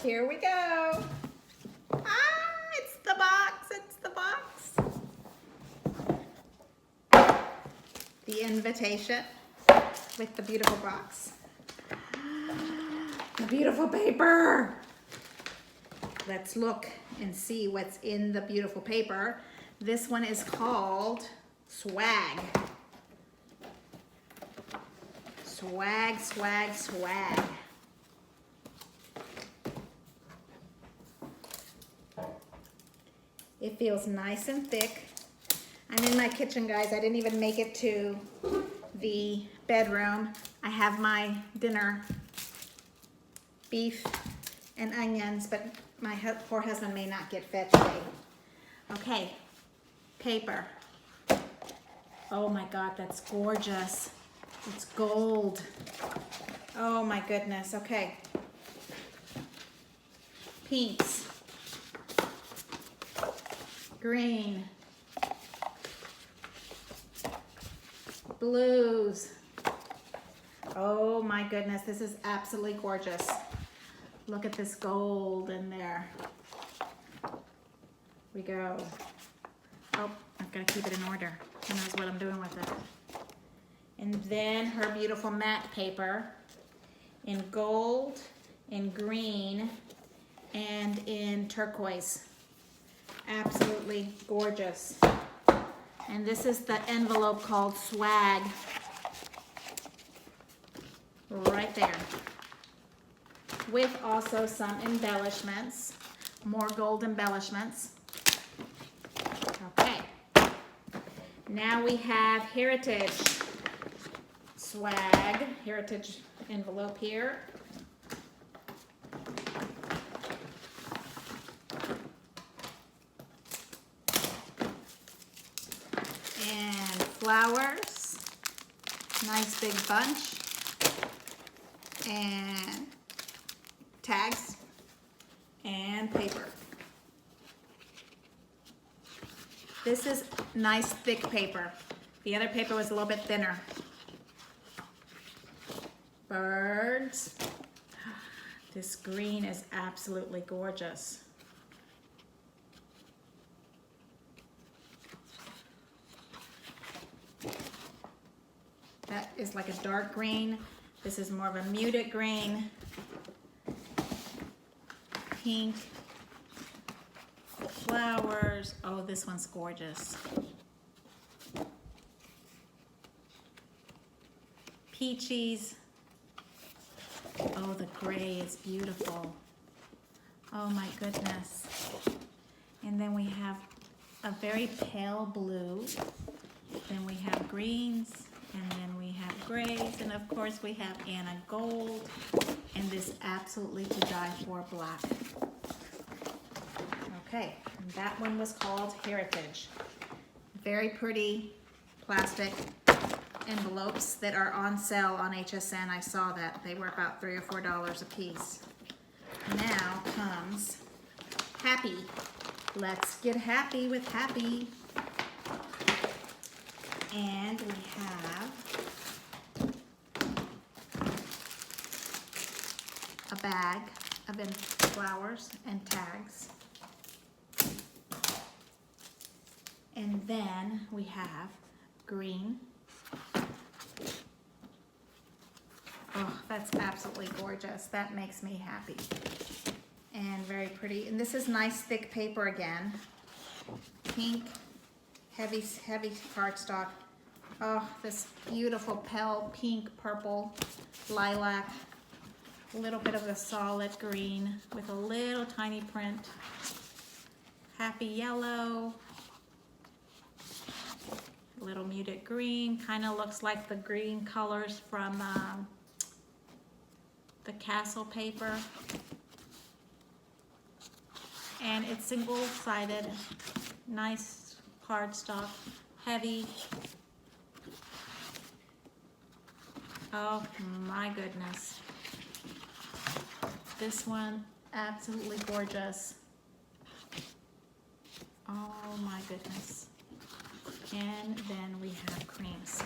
Here we go. It's the box, it's the box. The invitation with the beautiful box. The beautiful paper. Let's look and see what's in the beautiful paper. This one is called Swag. Swag, swag, swag. It feels nice and thick. I'm in my kitchen, guys. I didn't even make it to the bedroom. I have my dinner, beef and onions, but my poor husband may not get fed today. Okay, paper. Oh my God, that's gorgeous. It's gold. Oh my goodness, okay. Pinks. Green. Blues. Oh my goodness, this is absolutely gorgeous. Look at this gold in there. We go. Oh, I've got to keep it in order. Who knows what I'm doing with it. And then her beautiful matte paper in gold, in green, and in turquoise. Absolutely gorgeous. And this is the envelope called Swag. Right there. With also some embellishments, more gold embellishments. Okay. Now we have Heritage Swag, Heritage envelope here. And flowers, nice big bunch. And tags and paper. This is nice thick paper. The other paper was a little bit thinner. Birds. This green is absolutely gorgeous. That is like a dark green. This is more of a muted green. Pink. Flowers. Oh, this one's gorgeous. Peaches. Oh, the gray is beautiful. Oh my goodness. And then we have a very pale blue. Then we have greens. And then we have grays. And of course we have Anna Gold. And this absolutely to die for black. Okay, and that one was called Heritage. Very pretty plastic envelopes that are on sale on HSN. I saw that. They were about $3 or $4 a piece. Now comes Happy. Let's get happy with Happy. And we have a bag of flowers and tags. And then we have green. Oh, that's absolutely gorgeous. That makes me happy. And very pretty. And this is nice thick paper again. Pink, heavy cardstock. Oh, this beautiful pale pink, purple, lilac. A little bit of a solid green with a little tiny print. Happy yellow. Little muted green, kind of looks like the green colors from the castle paper. And it's single-sided, nice cardstock, heavy. Oh my goodness. This one, absolutely gorgeous. Oh my goodness. And then we have creams.